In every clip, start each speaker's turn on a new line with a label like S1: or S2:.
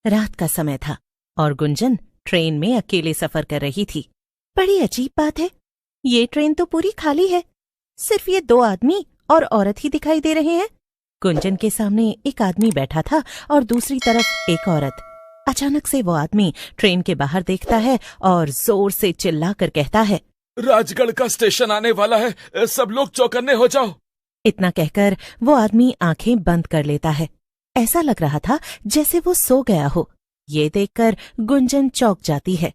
S1: रात का समय था और गुंजन ट्रेन में अकेले सफर कर रही थी। बड़ी अजीब बात है, ये ट्रेन तो पूरी खाली है, सिर्फ ये 2 आदमी और औरत ही दिखाई दे रहे हैं। गुंजन के सामने एक आदमी बैठा था और दूसरी तरफ एक औरत। अचानक से वो आदमी ट्रेन के बाहर देखता है और जोर से चिल्लाकर कहता है,
S2: राजगढ़ का स्टेशन आने वाला है, सब लोग चौकन्ने हो जाओ।
S1: इतना कहकर वो आदमी आंखें बंद कर लेता है। ऐसा लग रहा था जैसे वो सो गया हो। ये देखकर गुंजन चौंक जाती है।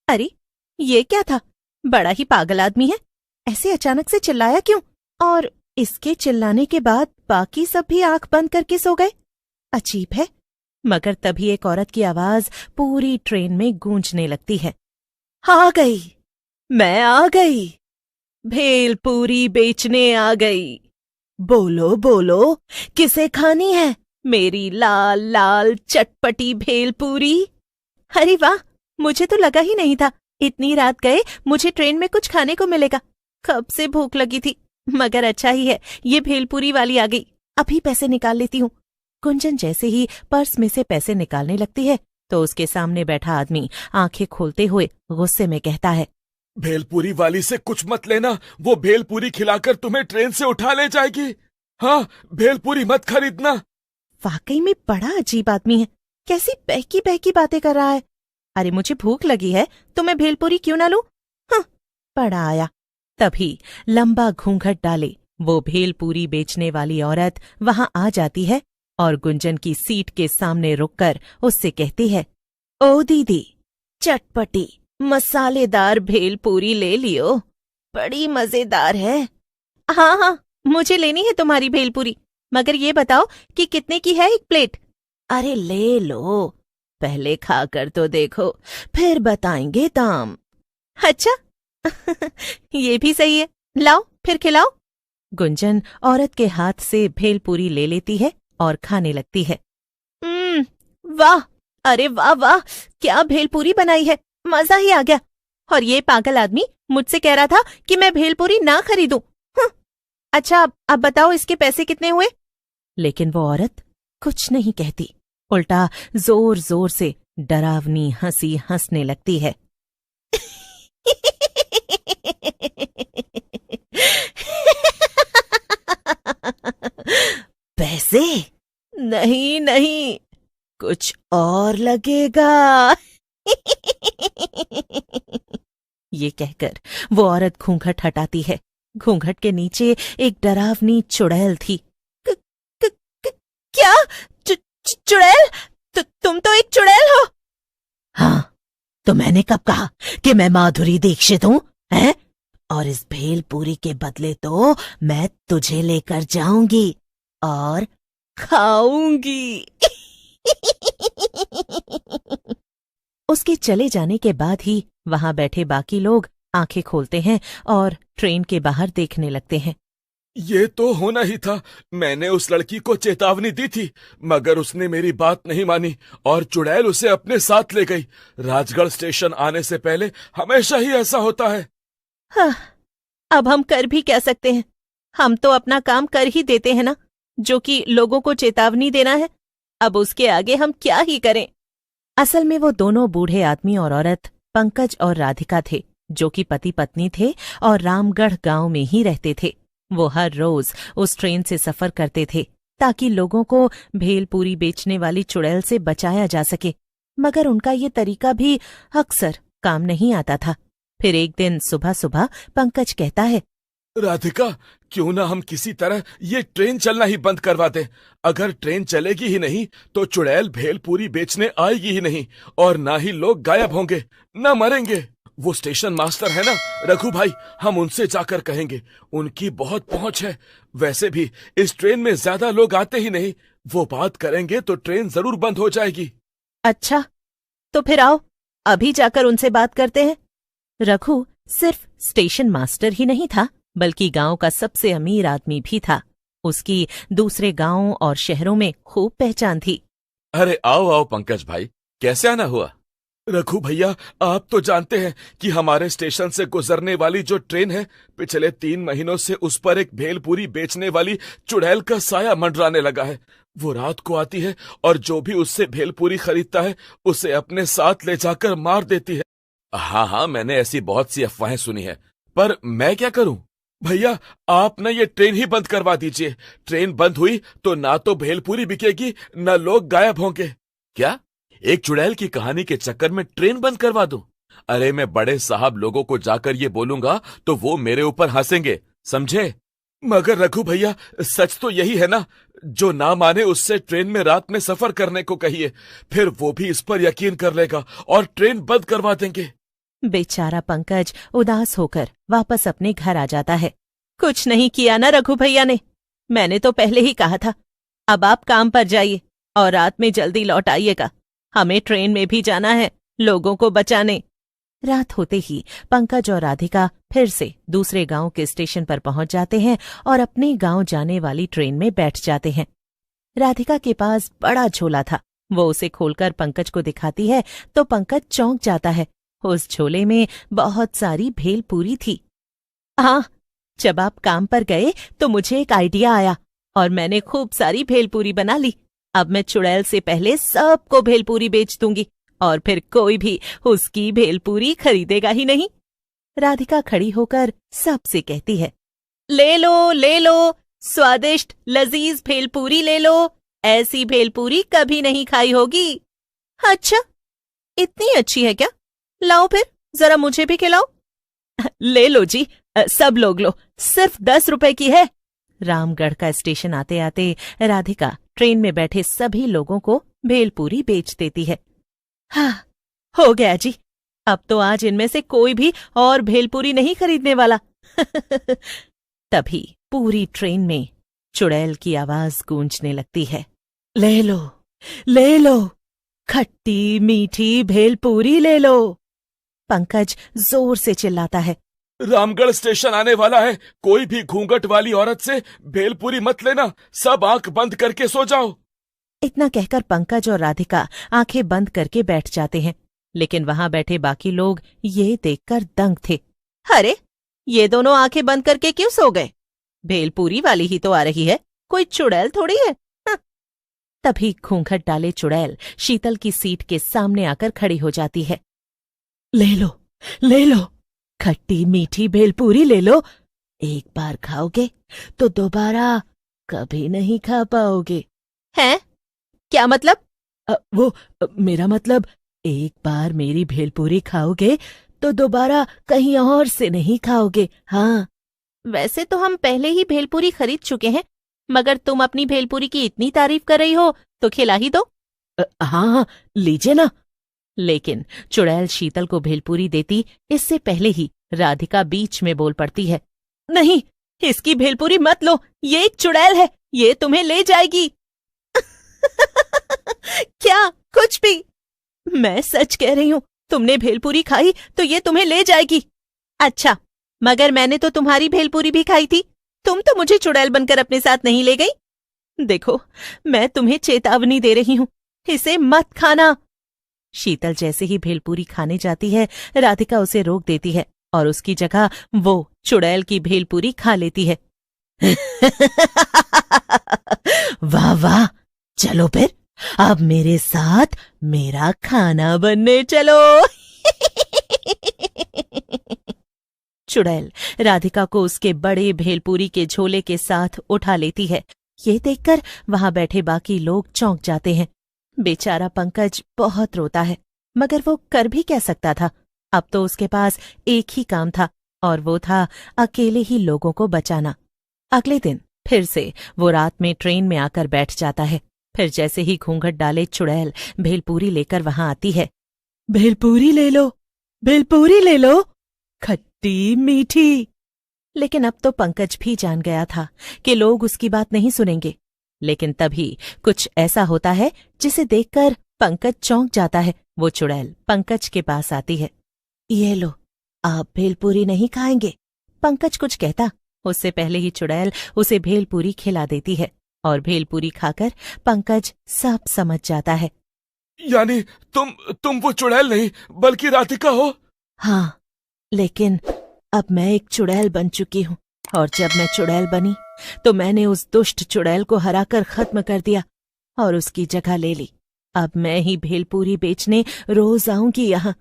S1: अरे ये क्या था, बड़ा ही पागल आदमी है, ऐसे अचानक से चिल्लाया क्यों? और इसके चिल्लाने के बाद बाकी सब भी आंख बंद करके सो गए। अजीब है। मगर तभी एक औरत की आवाज पूरी ट्रेन में गूंजने लगती है। आ गई, मैं आ गई, भेलपूरी बेचने आ गई। बोलो बोलो, किसे खानी है मेरी लाल लाल चटपटी भेलपूरी? अरे वाह, मुझे तो लगा ही नहीं था इतनी रात गए मुझे ट्रेन में कुछ खाने को मिलेगा। कब से भूख लगी थी, मगर अच्छा ही है ये भेलपूरी वाली आ गई, अभी पैसे निकाल लेती हूँ। गुंजन जैसे ही पर्स में से पैसे निकालने लगती है तो उसके सामने बैठा आदमी आंखें खोलते हुए गुस्से में कहता है,
S2: भेलपूरी वाली से कुछ मत लेना, वो भेलपूरी खिलाकर तुम्हें ट्रेन से उठा ले जाएगी। हाँ, भेलपूरी मत खरीदना।
S1: वाकई में बड़ा अजीब आदमी है, कैसी बहकी बहकी बातें कर रहा है। अरे मुझे भूख लगी है तो मैं भेलपूरी क्यों ना लूं? हाँ, बड़ा आया। तभी लंबा घूंघट डाले वो भेलपूरी बेचने वाली औरत वहां आ जाती है और गुंजन की सीट के सामने रुककर उससे कहती है, ओ दीदी, चटपटी मसालेदार भेलपूरी ले लियो, बड़ी मजेदार है। हाँ हाँ, मुझे लेनी है तुम्हारी भेलपूरी, मगर ये बताओ कि कितने की है एक प्लेट? अरे ले लो, पहले खाकर तो देखो, फिर बताएंगे दाम। अच्छा ये भी सही है, लाओ फिर खिलाओ। गुंजन औरत के हाथ से भेलपूरी ले लेती है और खाने लगती है। वाह, अरे वाह वाह, क्या भेलपूरी बनाई है, मजा ही आ गया। और ये पागल आदमी मुझसे कह रहा था कि मैं भेलपूरी ना खरीदूं। अच्छा अब बताओ इसके पैसे कितने हुए? लेकिन वो औरत कुछ नहीं कहती, उल्टा जोर जोर से डरावनी हंसी हंसने लगती है। पैसे? नहीं नहीं, कुछ और लगेगा। ये कहकर वो औरत घूंघट हटाती है। घूंघट के नीचे एक डरावनी चुड़ैल थी। क्या? चुड़ैल? तुम तो एक चुड़ैल हो? हाँ, तो मैंने कब कहा कि मैं माधुरी दीक्षित हूँ, हैं? और इस भेलपूरी के बदले तो मैं तुझे लेकर जाऊंगी और खाऊंगी। उसके चले जाने के बाद ही वहां बैठे बाकी लोग आंखें खोलते हैं और ट्रेन के बाहर देखने लगते हैं।
S2: ये तो होना ही था, मैंने उस लड़की को चेतावनी दी थी, मगर उसने मेरी बात नहीं मानी और चुड़ैल उसे अपने साथ ले गई। राजगढ़ स्टेशन आने से पहले हमेशा ही ऐसा होता है।
S1: हाँ, अब हम कर भी क्या सकते हैं, हम तो अपना काम कर ही देते हैं ना, जो कि लोगों को चेतावनी देना है। अब उसके आगे हम क्या ही करें। असल में वो दोनों बूढ़े आदमी और औरत पंकज और राधिका थे, जो कि पति पत्नी थे और रामगढ़ गांव में ही रहते थे। वो हर रोज उस ट्रेन से सफर करते थे ताकि लोगों को भेलपूरी बेचने वाली चुड़ैल से बचाया जा सके, मगर उनका ये तरीका भी अक्सर काम नहीं आता था। फिर एक दिन सुबह सुबह पंकज कहता है,
S2: राधिका, क्यों ना हम किसी तरह ये ट्रेन चलना ही बंद करवा दें। अगर ट्रेन चलेगी ही नहीं तो चुड़ैल भेलपूरी बेचने आएगी ही नहीं और ना ही लोग गायब होंगे, ना मरेंगे। वो स्टेशन मास्टर है ना रघु भाई, हम उनसे जाकर कहेंगे, उनकी बहुत पहुंच है। वैसे भी इस ट्रेन में ज्यादा लोग आते ही नहीं, वो बात करेंगे तो ट्रेन जरूर बंद हो जाएगी।
S1: अच्छा, तो फिर आओ अभी जाकर उनसे बात करते हैं। रघु सिर्फ स्टेशन मास्टर ही नहीं था, बल्कि गांव का सबसे अमीर आदमी भी था। उसकी दूसरे गांवों और शहरों में खूब पहचान थी।
S2: अरे आओ आओ पंकज भाई, कैसे आना हुआ? रघु भैया, आप तो जानते हैं कि हमारे स्टेशन से गुजरने वाली जो ट्रेन है, पिछले 3 महीनों से उस पर एक भेलपूरी बेचने वाली चुड़ैल का साया मंडराने लगा है। वो रात को आती है और जो भी उससे भेलपूरी खरीदता है उसे अपने साथ ले जाकर मार देती है। हाँ हाँ, मैंने ऐसी बहुत सी अफवाहें सुनी है, पर मैं क्या करूं? भैया, आप ना ये ट्रेन ही बंद करवा दीजिए। ट्रेन बंद हुई तो ना तो भेलपूरी बिकेगी, ना लोग गायब होंगे। क्या? एक चुड़ैल की कहानी के चक्कर में ट्रेन बंद करवा दूं? अरे मैं बड़े साहब लोगों को जाकर ये बोलूंगा तो वो मेरे ऊपर हंसेंगे, समझे? मगर रघु भैया, सच तो यही है ना? जो ना माने उससे ट्रेन में रात में सफर करने को कहिए, फिर वो भी इस पर यकीन कर लेगा और ट्रेन बंद करवा देंगे।
S1: बेचारा पंकज उदास होकर वापस अपने घर आ जाता है। कुछ नहीं किया ना रघु भैया ने, मैंने तो पहले ही कहा था। अब आप काम पर जाइए और रात में जल्दी लौट आइएगा, हमें ट्रेन में भी जाना है लोगों को बचाने। रात होते ही पंकज और राधिका फिर से दूसरे गांव के स्टेशन पर पहुंच जाते हैं और अपने गांव जाने वाली ट्रेन में बैठ जाते हैं। राधिका के पास बड़ा झोला था, वो उसे खोलकर पंकज को दिखाती है तो पंकज चौंक जाता है। उस झोले में बहुत सारी भेलपूरी थी। हाँ, जब आप काम पर गए तो मुझे एक आइडिया आया और मैंने खूब सारी भेलपूरी बना ली। अब मैं चुड़ैल से पहले सबको भेलपूरी बेच दूंगी और फिर कोई भी उसकी भेलपूरी खरीदेगा ही नहीं। राधिका खड़ी होकर सबसे कहती है, ले लो, स्वादिष्ट लजीज भेलपूरी ले लो, ऐसी भेलपूरी कभी नहीं खाई होगी। अच्छा, इतनी अच्छी है क्या? लाओ फिर जरा मुझे भी खिलाओ। ले लो जी, सब लोग लो, सिर्फ 10 रुपए की है। रामगढ़ का स्टेशन आते आते राधिका ट्रेन में बैठे सभी लोगों को भेलपूरी बेच देती है। हाँ, हो गया जी, अब तो आज इनमें से कोई भी और भेलपूरी नहीं खरीदने वाला। तभी पूरी ट्रेन में चुड़ैल की आवाज गूंजने लगती है, ले लो, खट्टी मीठी भेलपूरी ले लो। पंकज जोर से चिल्लाता है,
S2: रामगढ़ स्टेशन आने वाला है, कोई भी घूंघट वाली औरत से भेलपूरी मत लेना, सब आंख बंद करके सो जाओ।
S1: इतना कहकर पंकज और राधिका आंखें बंद करके बैठ जाते हैं, लेकिन वहां बैठे बाकी लोग ये देखकर दंग थे। अरे, ये दोनों आंखें बंद करके क्यों सो गए? भेलपूरी वाली ही तो आ रही है, कोई चुड़ैल थोड़ी है। तभी घूंघट डाले चुड़ैल शीतल की सीट के सामने आकर खड़ी हो जाती है। ले लो, खट्टी मीठी भेलपूरी ले लो, एक बार खाओगे तो दोबारा कभी नहीं खा पाओगे। हैं? क्या मतलब? मेरा मतलब, एक बार मेरी भेलपूरी खाओगे तो दोबारा कहीं और से नहीं खाओगे। हाँ, वैसे तो हम पहले ही भेलपूरी खरीद चुके हैं, मगर तुम अपनी भेलपूरी की इतनी तारीफ कर रही हो तो खिला ही दो। हाँ, लीजिए ना। लेकिन चुड़ैल शीतल को भेलपूरी देती इससे पहले ही राधिका बीच में बोल पड़ती है, नहीं, इसकी भेलपूरी मत लो, ये एक चुड़ैल है, ये तुम्हें ले जाएगी। क्या? कुछ भी? मैं सच कह रही हूं, तुमने भेलपूरी खाई तो ये तुम्हें ले जाएगी। अच्छा, मगर मैंने तो तुम्हारी भेलपूरी भी खाई थी, तुम तो मुझे चुड़ैल बनकर अपने साथ नहीं ले गई। देखो, मैं तुम्हें चेतावनी दे रही हूं, इसे मत खाना। शीतल जैसे ही भेलपूरी खाने जाती है, राधिका उसे रोक देती है और उसकी जगह वो चुड़ैल की भेलपूरी खा लेती है। वाह वाह, चलो फिर अब मेरे साथ मेरा खाना बनने चलो। चुड़ैल राधिका को उसके बड़े भेलपूरी के झोले के साथ उठा लेती है। ये देखकर वहां बैठे बाकी लोग चौंक जाते हैं। बेचारा पंकज बहुत रोता है, मगर वो कर भी क्या सकता था? अब तो उसके पास एक ही काम था और वो था अकेले ही लोगों को बचाना। अगले दिन फिर से वो रात में ट्रेन में आकर बैठ जाता है। फिर जैसे ही घूंघट डाले चुड़ैल भेलपूरी लेकर वहां आती है। भेलपूरी ले लो, खट्टी मीठी। लेकिन अब तो पंकज भी जान गया था कि लोग उसकी बात नहीं सुनेंगे। लेकिन तभी कुछ ऐसा होता है जिसे देखकर पंकज चौंक जाता है। वो चुड़ैल पंकज के पास आती है। ये लो, आप भेलपूरी नहीं खाएंगे? पंकज कुछ कहता उससे पहले ही चुड़ैल उसे भेलपूरी खिला देती है और भेलपूरी खाकर पंकज सब समझ जाता है।
S2: यानी तुम वो चुड़ैल नहीं बल्कि राधिका हो?
S1: हाँ, लेकिन अब मैं एक चुड़ैल बन चुकी हूँ और जब मैं चुड़ैल बनी तो मैंने उस दुष्ट चुड़ैल को हराकर खत्म कर दिया और उसकी जगह ले ली। अब मैं ही भेलपूरी बेचने रोज आऊंगी यहाँ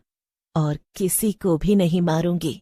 S1: और किसी को भी नहीं मारूंगी।